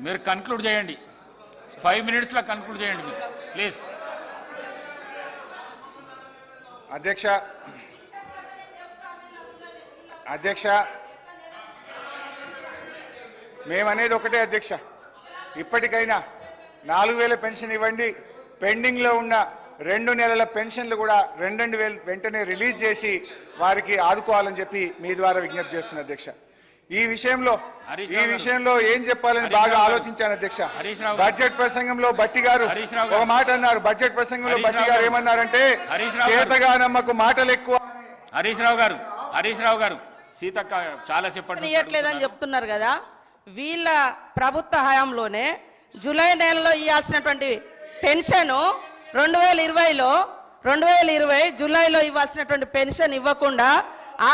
మీరు కన్క్లూడ్ చేయండి 5 minutesలో కన్క్లూడ్ చేయండి మీరు ప్లీజ్. అధ్యక్ష మేమనేది ఒకటే అధ్యక్ష, ఇప్పటికైనా 4000 పెన్షన్ ఇవ్వండి, పెండింగ్లో ఉన్న 2 నెలల పెన్షన్లు కూడా 2,000 వెంటనే రిలీజ్ చేసి వారికి ఆదుకోవాలని చెప్పి మీ ద్వారా విజ్ఞప్తి చేస్తున్నా అధ్యక్ష. ఈ విషయంలో ఏం చెప్పాలని బాగా ఆలోచించాను అధ్యక్ష. బడ్జెట్ ప్రసంగంలో బట్టి గారు ఒక మాట అన్నారు. బడ్జెట్ ప్రసంగంలో బట్టి గారు ఏమన్నారంటే చేతగానమ్మకు మాటలు ఎక్కువ. హరీష్ రావు గారు సీతక్క చాలా చెప్పట్లేదని చెప్తున్నారు కదా. వీళ్ళ ప్రభుత్వ హయాంలోనే జూలై నెలలో ఇవ్వాల్సినటువంటి పెన్షన్ 2020 జూలైలో ఇవ్వాల్సినటువంటి పెన్షన్ ఇవ్వకుండా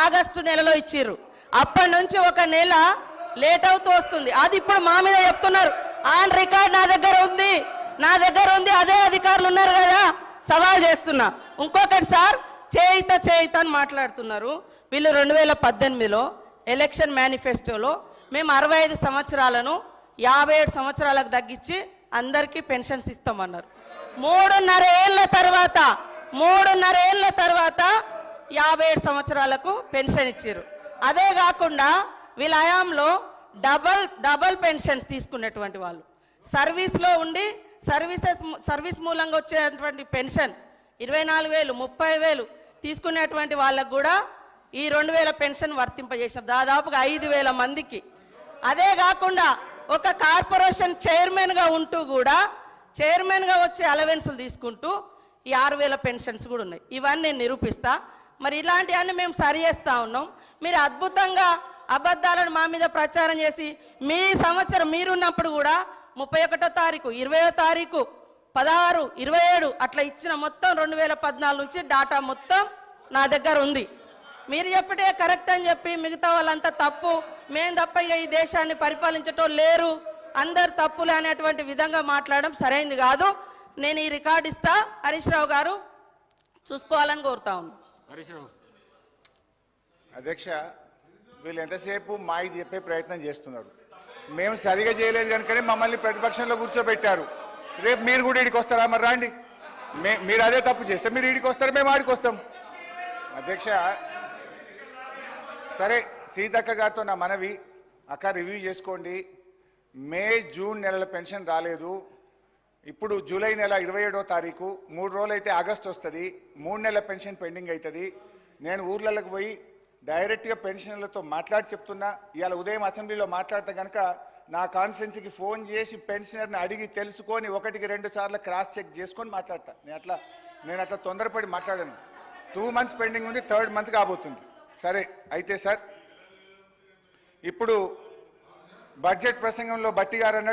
ఆగస్టు నెలలో ఇచ్చిర్రు. అప్పటి నుంచి ఒక నెల లేట్ అవుతూ వస్తుంది. అది ఇప్పుడు మా మీద చెప్తున్నారు. ఆన్ రికార్డ్ నా దగ్గర ఉంది. అదే అధికారులు ఉన్నారు కదా, సవాల్ చేస్తున్నా. ఇంకొకటి సార్, చేయిత అని మాట్లాడుతున్నారు. వీళ్ళు 2018లో ఎలక్షన్ మేనిఫెస్టోలో మేము 65 సంవత్సరాలను 57 సంవత్సరాలకు తగ్గించి అందరికీ పెన్షన్స్ ఇస్తామన్నారు. 3.5 ఏళ్ల తర్వాత 57 సంవత్సరాలకు పెన్షన్ ఇచ్చారు. అదే కాకుండా వీళ్ళ హయాంలో డబల్ పెన్షన్స్ తీసుకునేటువంటి వాళ్ళు, సర్వీస్లో ఉండి సర్వీస్ మూలంగా వచ్చేటువంటి పెన్షన్ 24,000 30,000 తీసుకునేటువంటి వాళ్ళకు కూడా ఈ 2,000 పెన్షన్ వర్తింపజేశారు దాదాపుగా 5,000 మందికి. అదే కాకుండా ఒక కార్పొరేషన్ చైర్మన్గా ఉంటూ కూడా చైర్మన్గా వచ్చే అలవెన్సులు తీసుకుంటూ ఈ 6,000 పెన్షన్స్ కూడా ఉన్నాయి. ఇవన్నీ నేను నిరూపిస్తా. మరి ఇలాంటివన్నీ మేము సరి చేస్తూ ఉన్నాం. మీరు అద్భుతంగా అబద్ధాలను మా మీద ప్రచారం చేసి మీ సంవత్సరం మీరున్నప్పుడు కూడా 31వ తారీఖు 20వ తారీఖు 16 27 అట్లా ఇచ్చిన మొత్తం 2014 నుంచి డాటా మొత్తం నా దగ్గర ఉంది. మీరు చెప్పటే కరెక్ట్ అని చెప్పి మిగతా వాళ్ళంతా తప్పు, మేము తప్ప ఇక ఈ దేశాన్ని పరిపాలించటం లేరు, అందరు తప్పులు అనేటువంటి విధంగా మాట్లాడడం సరైనది కాదు. నేను ఈ రికార్డు ఇస్తా, హరీష్ రావు గారు చూసుకోవాలని కోరుతా ఉన్నాను. అధ్యక్ష, వీళ్ళు ఎంతసేపు మాకు చెప్పే ప్రయత్నం చేస్తున్నారు. మేము సరిగా చేయలేదు కనుకనే మమ్మల్ని ప్రతిపక్షంలో కూర్చోబెట్టారు. రేపు మీరు కూడా ఈడికి వస్తారా? మరి రాండి, మీరు అదే తప్పు చేస్తే మీరు ఈడికి వస్తారు, మేము ఆడికి వస్తాం. అధ్యక్ష, సరే సీతక్క గారితో నా మనవి, అక్క రివ్యూ చేసుకోండి. మే జూన్ నెలల పెన్షన్ రాలేదు. ఇప్పుడు జూలై నెల 27వ తారీఖు, 3 రోజులు అయితే ఆగస్ట్ వస్తుంది. 3 నెలల పెన్షన్ పెండింగ్ అవుతుంది. నేను ఊర్లలోకి పోయి డైరెక్ట్గా పెన్షనర్లతో మాట్లాడి చెప్తున్నా. ఇవాళ ఉదయం అసెంబ్లీలో మాట్లాడితే కనుక నా కాన్స్టిట్యున్సీకి ఫోన్ చేసి పెన్షనర్ని అడిగి తెలుసుకొని 1కి 2 సార్లు క్రాస్ చెక్ చేసుకొని మాట్లాడతా. నేను అట్లా తొందరపడి మాట్లాడాను. 2 months పెండింగ్ ఉంది, 3rd month కాబోతుంది. సరే అయితే సార్, ఇప్పుడు బడ్జెట్ ప్రసంగంలో బట్టి గారు